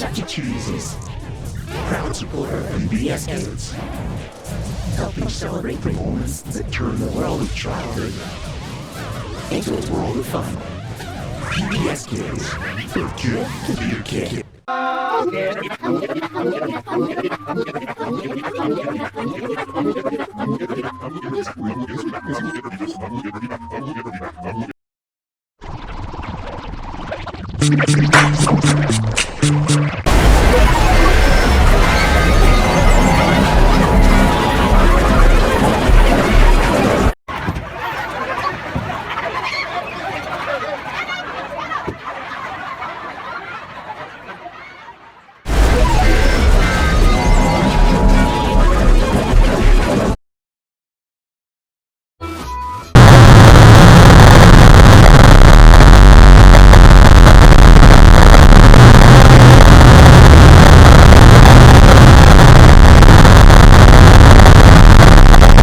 Chuck E. Cheese is proud supporter of PBS Kids, helping celebrate the moments that turn the world of childhood into a world of fun. PBS Kids, for a kid to be a kid.